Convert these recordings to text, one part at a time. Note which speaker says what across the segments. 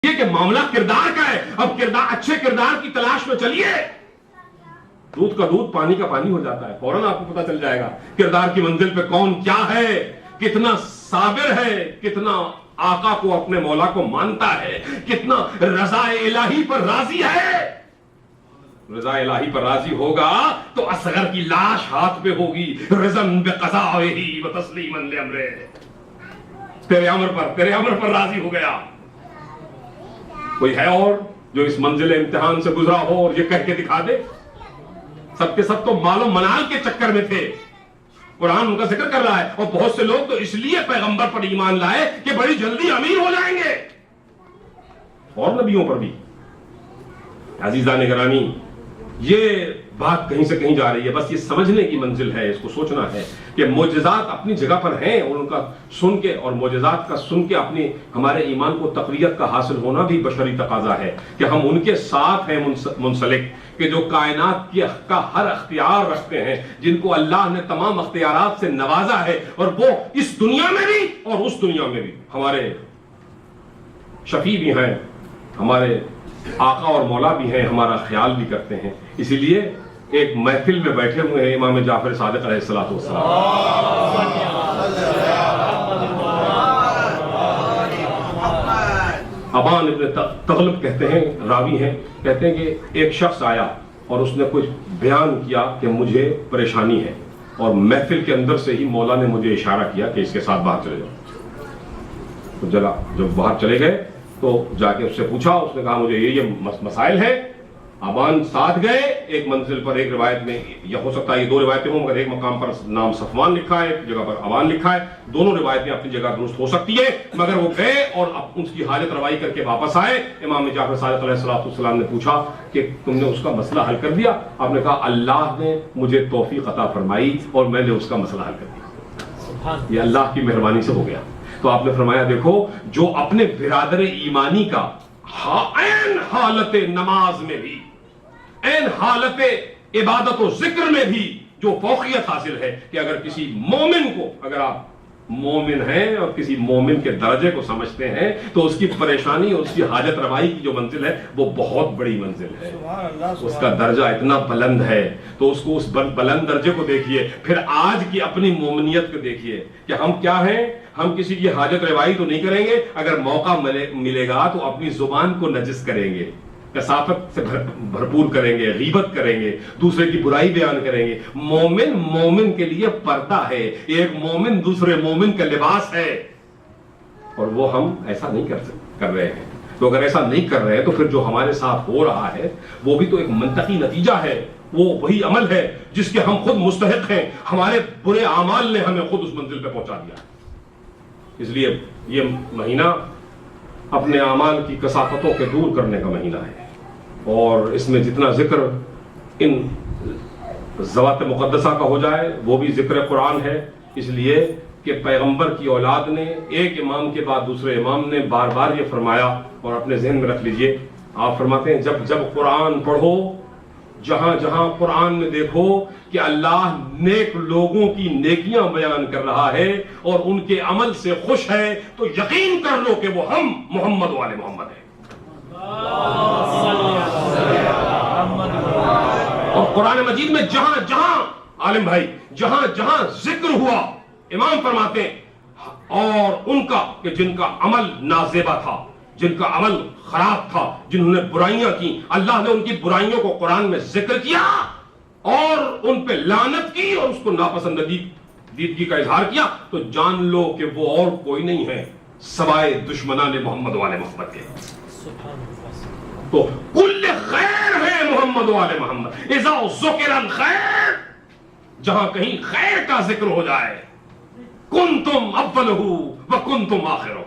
Speaker 1: یہ کہ معاملہ کردار کا ہے. اب کردار، اچھے کردار کی تلاش میں چلیے. دودھ کا دودھ پانی کا پانی ہو جاتا ہے. فوراً آپ کو پتا چل جائے گا کردار کی منزل پہ کون کیا ہے، کتنا صابر ہے، کتنا آقا کو اپنے مولا کو مانتا ہے، کتنا رضا الہی پر راضی ہے. رضا الہی پر راضی ہوگا تو اصغر کی لاش ہاتھ پہ ہوگی. رضن بقضائہ و تسلیما لامرہ. تیرے امر پر راضی ہو گیا. کوئی ہے اور جو اس منزل امتحان سے گزرا ہو اور یہ کہہ کے دکھا دے؟ سب کے سب تو مال و منال کے چکر میں تھے. قرآن ان کا ذکر کر رہا ہے. اور بہت سے لوگ تو اس لیے پیغمبر پر ایمان لائے کہ بڑی جلدی امیر ہو جائیں گے. اور نبیوں پر بھی. عزیزان گرامی، یہ بات کہیں سے کہیں جا رہی ہے. بس یہ سمجھنے کی منزل ہے، اس کو سوچنا ہے کہ معجزات اپنی جگہ پر ہیں اور ان کا سن کے اور معجزات کا سن کے اپنی ہمارے ایمان کو تقویت کا حاصل ہونا بھی بشری تقاضا ہے کہ ہم ان کے ساتھ ہیں منسلک کہ جو کائنات کا ہر اختیار رکھتے ہیں، جن کو اللہ نے تمام اختیارات سے نوازا ہے، اور وہ اس دنیا میں بھی اور اس دنیا میں بھی ہمارے شفیع بھی ہیں، ہمارے آقا اور مولا بھی ہیں، ہمارا خیال بھی کرتے ہیں. اسی لیے ایک محفل میں بیٹھے ہوئے ہیں امام جعفر صادق علیہ الصلوۃ والسلام. ابان ابن تغلب کہتے ہیں، راوی ہیں، کہتے ہیں کہ ایک شخص آیا اور اس نے کچھ بیان کیا کہ مجھے پریشانی ہے، اور محفل کے اندر سے ہی مولا نے مجھے اشارہ کیا کہ اس کے ساتھ باہر چلے جاؤ. تو جب باہر چلے گئے تو جا کے اس سے پوچھا. اس نے کہا مجھے یہ مسائل ہیں. ابان ساتھ گئے ایک منزل پر. ایک روایت میں یہ ہو سکتا ہے یہ دو روایتیں ہوں، مگر ایک مقام پر نام صفوان لکھا ہے، ایک جگہ پر ابان لکھا ہے. دونوں روایتیں اپنی جگہ درست ہو سکتی ہے، مگر وہ گئے اور اس کی حاجت روائی کر کے واپس آئے. امام جعفر صادق علیہ السلام نے پوچھا کہ تم نے اس کا مسئلہ حل کر دیا؟ آپ نے کہا اللہ نے مجھے توفیق عطا فرمائی اور میں نے اس کا مسئلہ حل کر دیا. یہ اللہ کی مہربانی سے ہو گیا. تو آپ نے فرمایا دیکھو، جو اپنے برادر ایمانی کا عین حالت نماز میں بھی، عین حالت عبادت و ذکر میں بھی جو فوقیت حاصل ہے کہ اگر کسی مومن کو، اگر آپ مومن ہیں اور کسی مومن کے درجے کو سمجھتے ہیں تو اس کی پریشانی اور اس کی حاجت روائی کی جو منزل ہے وہ بہت بڑی منزل ہے. اس کا درجہ اتنا بلند ہے. تو اس کو اس بلند درجے کو دیکھیے، پھر آج کی اپنی مومنیت کو دیکھیے کہ ہم کیا ہیں. ہم کسی کی حاجت روائی تو نہیں کریں گے، اگر موقع ملے گا تو اپنی زبان کو نجس کریں گے، کثافت سے بھرپور کریں گے، غیبت کریں گے، دوسرے کی برائی بیان کریں گے. مومن کے لیے پردہ ہے. ایک مومن دوسرے مومن کا لباس ہے، اور وہ ہم ایسا نہیں کر رہے ہیں. تو اگر ایسا نہیں کر رہے ہیں تو پھر جو ہمارے ساتھ ہو رہا ہے وہ بھی تو ایک منطقی نتیجہ ہے. وہ وہی عمل ہے جس کے ہم خود مستحق ہیں. ہمارے برے اعمال نے ہمیں خود اس منزل پہ پہنچا دیا. اس لیے یہ مہینہ اپنے اعمال کی کثافتوں کے دور کرنے کا مہینہ ہے، اور اس میں جتنا ذکر ان ذوات مقدسہ کا ہو جائے وہ بھی ذکر قرآن ہے. اس لیے کہ پیغمبر کی اولاد نے ایک امام کے بعد دوسرے امام نے بار بار یہ فرمایا، اور اپنے ذہن میں رکھ لیجئے. آپ فرماتے ہیں جب جب قرآن پڑھو، جہاں جہاں قرآن میں دیکھو کہ اللہ نیک لوگوں کی نیکیاں بیان کر رہا ہے اور ان کے عمل سے خوش ہے، تو یقین کر لو کہ وہ ہم محمد والے محمد ہیں. اور قرآن مجید میں جہاں جہاں عالم بھائی جہاں جہاں ذکر ہوا، امام فرماتے ہیں اور ان کا کہ جن کا عمل نازیبا تھا، جن کا عمل خراب تھا، جنہوں نے برائیاں کی، اللہ نے ان کی برائیوں کو قرآن میں ذکر کیا اور ان پہ لعنت کی اور اس کو ناپسندیدگی کا اظہار کیا. تو جان لو کہ وہ اور کوئی نہیں ہے سوائے دشمنان محمد والے محمد کے. تو کل خیر ہے محمد والے محمد. اذا ذکر الخیر، جہاں کہیں خیر کا ذکر ہو جائے، کنتم اولہ وکنتم آخرہ.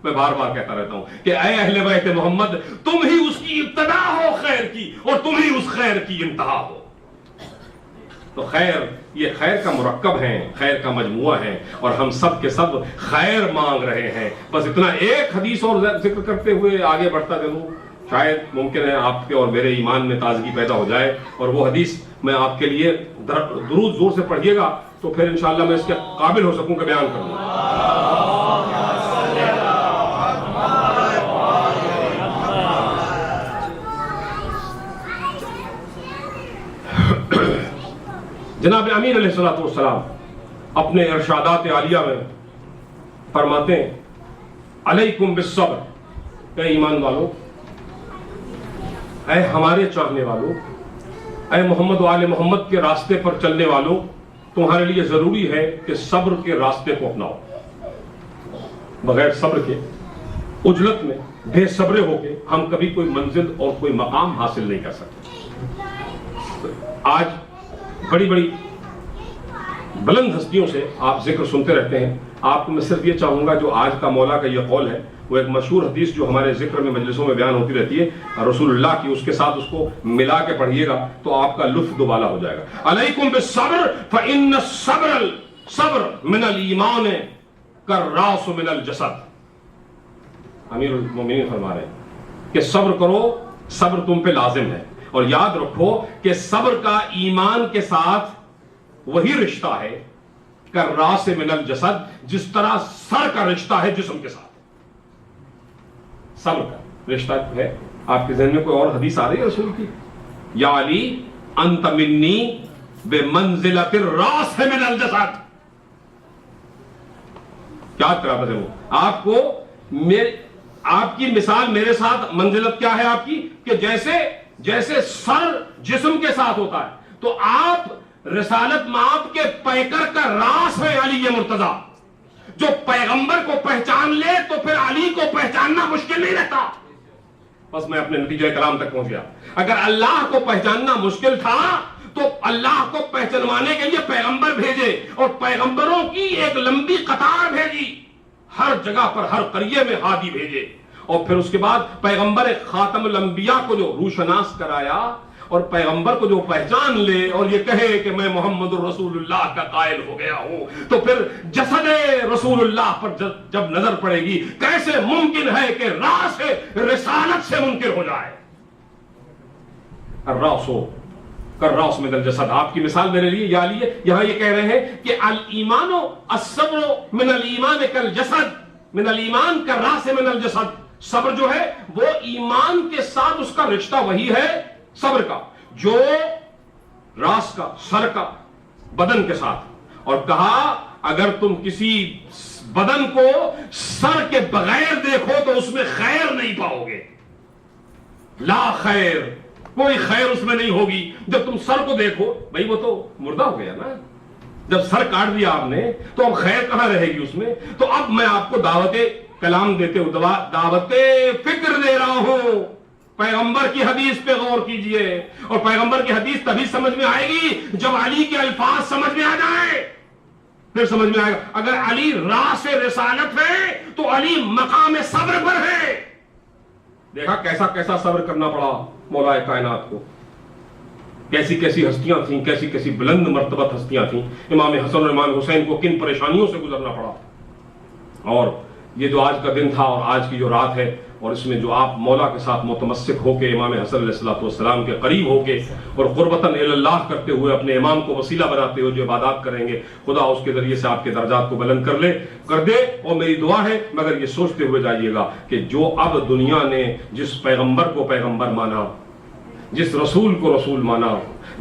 Speaker 1: میں بار بار کہتا رہتا ہوں کہ اے اہل بیت محمد، تم ہی اس کی ابتدا ہو خیر کی، اور تم ہی اس خیر کی انتہا ہو. تو خیر، یہ خیر کا مرکب ہے، خیر کا مجموعہ ہے، اور ہم سب کے سب خیر مانگ رہے ہیں. بس اتنا ایک حدیث اور ذکر کرتے ہوئے آگے بڑھتا چلوں، شاید ممکن ہے آپ کے اور میرے ایمان میں تازگی پیدا ہو جائے. اور وہ حدیث میں آپ کے لیے درود زور سے پڑھیے گا تو پھر انشاءاللہ میں اس کے قابل ہو سکوں کہ بیان کروں. جناب امیر علیہ الصلوۃ والسلام اپنے ارشادات عالیہ میں فرماتے ہیں علیکم بالصبر، اے ایمان والو، اے ہمارے چاہنے والوں، اے محمد و آل محمد کے راستے پر چلنے والوں، تمہارے لیے ضروری ہے کہ صبر کے راستے کو اپناؤ۔ بغیر صبر کے عجلت میں بے صبرے ہو کے ہم کبھی کوئی منزل اور کوئی مقام حاصل نہیں کر سکتے۔ آج بڑی بڑی بلند ہستیوں سے آپ ذکر سنتے رہتے ہیں، آپ کو میں صرف یہ چاہوں گا، جو آج کا مولا کا یہ قول ہے، وہ ایک مشہور حدیث جو ہمارے ذکر میں مجلسوں میں بیان ہوتی رہتی ہے رسول اللہ کی، اس کے ساتھ اس کو ملا کے پڑھیے گا تو آپ کا لطف دوبالا ہو جائے گا۔ علیکم بالصبر فإن الصبر من الایمان کالراس من الجسد۔ امیر المومنین فرما رہے ہیں کہ صبر کرو، صبر تم پہ لازم ہے، اور یاد رکھو کہ صبر کا ایمان کے ساتھ وہی رشتہ ہے کالراس من الجسد، جس طرح سر کا رشتہ ہے جسم کے ساتھ۔ صبر کا رشتہ ہے۔ آپ کے ذہن میں کوئی اور حدیث آ رہی ہے رسول کی؟ یا علی انت منی بمنزلۃ الراس من الجسد۔ کیا قرابت ہے وہ؟ آپ کو آپ کی مثال میرے ساتھ منزلت کیا ہے آپ کی؟ کہ جیسے سر جسم کے ساتھ ہوتا ہے، تو آپ رسالت مآب کے پیکر کا راس ہے علی مرتضیٰ۔ جو پیغمبر کو پہچان لے تو پھر علی کو پہچاننا مشکل نہیں رہتا۔ بس میں اپنے نتیجہ کلام تک پہنچ گیا۔ اگر اللہ کو پہچاننا مشکل تھا تو اللہ کو پہچانوانے کے لیے پیغمبر بھیجے، اور پیغمبروں کی ایک لمبی قطار بھیجی، ہر جگہ پر ہر قریے میں ہادی بھیجے، اور پھر اس کے بعد پیغمبر خاتم الانبیاء کو جو روشناس کرایا، اور پیغمبر کو جو پہچان لے اور یہ کہے کہ میں محمد الرسول اللہ کا قائل ہو گیا ہوں، تو پھر جسد رسول اللہ پر جب نظر پڑے گی، کیسے ممکن ہے کہ راس رسالت سے منکر ہو جائے؟ الراس من الجسد۔ آپ کی مثال میرے لیے یا لیے یہاں یہ کہہ رہے ہیں کہ الایمان الصبر من الایمان کالجسد، من الایمان کالراس من الجسد۔ صبر جو ہے وہ ایمان کے ساتھ اس کا رشتہ وہی ہے صبر کا جو راس کا، سر کا، بدن کے ساتھ۔ اور کہا اگر تم کسی بدن کو سر کے بغیر دیکھو تو اس میں خیر نہیں پاؤ گے، لا خیر، کوئی خیر اس میں نہیں ہوگی۔ جب تم سر کو دیکھو، بھئی وہ تو مردہ ہو گیا نا، جب سر کاٹ دیا آپ نے تو اب خیر کہاں رہے گی اس میں؟ تو اب میں آپ کو دعوت کلام دیتے ہوں، دعوت فکر دے رہا ہوں۔ پیغمبر کی حدیث پہ غور کیجئے، اور پیغمبر کی حدیث تبھی سمجھ میں آئے گی جب علی کے الفاظ سمجھ میں آ جائے، پھر سمجھ میں آئے گا۔ اگر علی راس رسالت ہے تو علی مقام صبر پر ہے۔ دیکھا کیسا کیسا صبر کرنا پڑا مولا کائنات کو، کیسی کیسی ہستیاں تھیں، کیسی کیسی بلند مرتبت ہستیاں تھیں۔ امام حسن اور امام حسین کو کن پریشانیوں سے گزرنا پڑا۔ اور یہ جو آج کا دن تھا اور آج کی جو رات ہے، اور اس میں جو آپ مولا کے ساتھ متمسک ہو کے امام حسن علیہ السلام کے قریب ہو کے اور قربتاً الی اللہ کرتے ہوئے اپنے امام کو وسیلہ بناتے ہوئے جو عبادات کریں گے، خدا اس کے ذریعے سے آپ کے درجات کو بلند کر دے۔ اور میری دعا ہے، مگر یہ سوچتے ہوئے جائیے گا کہ جو اب دنیا نے جس پیغمبر کو پیغمبر مانا، جس رسول کو رسول مانا،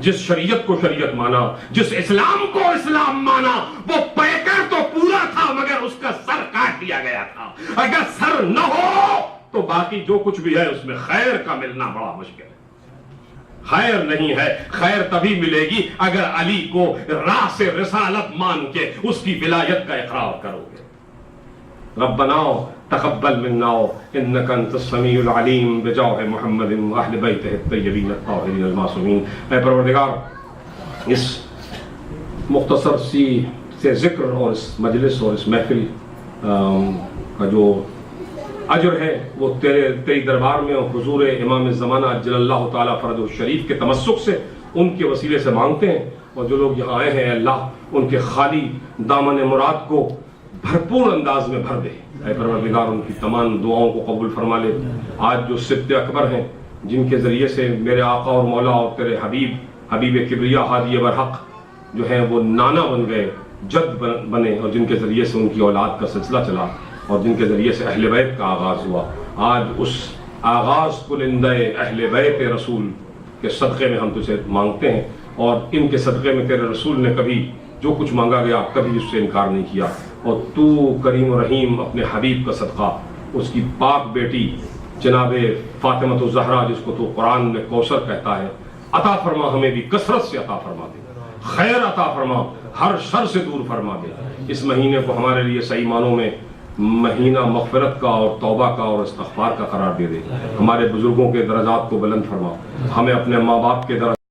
Speaker 1: جس شریعت کو شریعت مانا، جس اسلام کو اسلام مانا، وہ پیکر تو پورا تھا مگر اس کا سر کاٹ دیا گیا تھا۔ اگر سر نہ ہو تو باقی جو کچھ بھی ہے اس میں خیر کا ملنا بڑا مشکل ہے۔ خیر نہیں ہے، خیر تبھی ملے گی اگر علی کو راس رسالت مان کے اس کی ولایت کا اقرار کرو گے۔ ربنا تقبل منا انك انت السميع العليم بجاه محمد واهل بيته الطيبين الطاهرين المعصومين۔ اے پروردگار، اس مختصر سے ذکر اور اس مجلس اور اس محفل کا جو اجر ہے وہ تیری دربار میں اور حضور امام زمانہ اجل اللہ تعالیٰ فرج الشریف کے تمسک سے ان کے وسیلے سے مانگتے ہیں، اور جو لوگ یہاں آئے ہیں اللہ ان کے خالی دامن مراد کو بھرپور انداز میں بھر دے۔ اے پروردگار، ان کی تمام دعاؤں کو قبول فرما لے۔ آج جو سبت اکبر ہیں جن کے ذریعے سے میرے آقا اور مولا اور تیرے حبیب کبریا ہادی برحق جو ہیں وہ نانا بن گئے، جد بنے، اور جن کے ذریعے سے ان کی اولاد کا سلسلہ چلا، اور جن کے ذریعے سے اہل بیت کا آغاز ہوا، آج اس آغاز کنندہ اہل بیت رسول کے صدقے میں ہم تجھے مانگتے ہیں، اور ان کے صدقے میں تیرے رسول نے کبھی جو کچھ مانگا گیا کبھی اس سے انکار نہیں کیا، اور تو کریم و رحیم اپنے حبیب کا صدقہ اس کی پاک بیٹی جناب فاطمۃ الزہرا جس کو تو قرآن میں کوثر کہتا ہے عطا فرما، ہمیں بھی کثرت سے عطا فرما دے، خیر عطا فرما، ہر شر سے دور فرما دے۔ اس مہینے کو ہمارے لیے صحیح معنوں میں مہینہ مغفرت کا اور توبہ کا اور استغفار کا قرار دے دے، ہمارے بزرگوں کے درجات کو بلند فرما، ہمیں اپنے ماں باپ کے درجات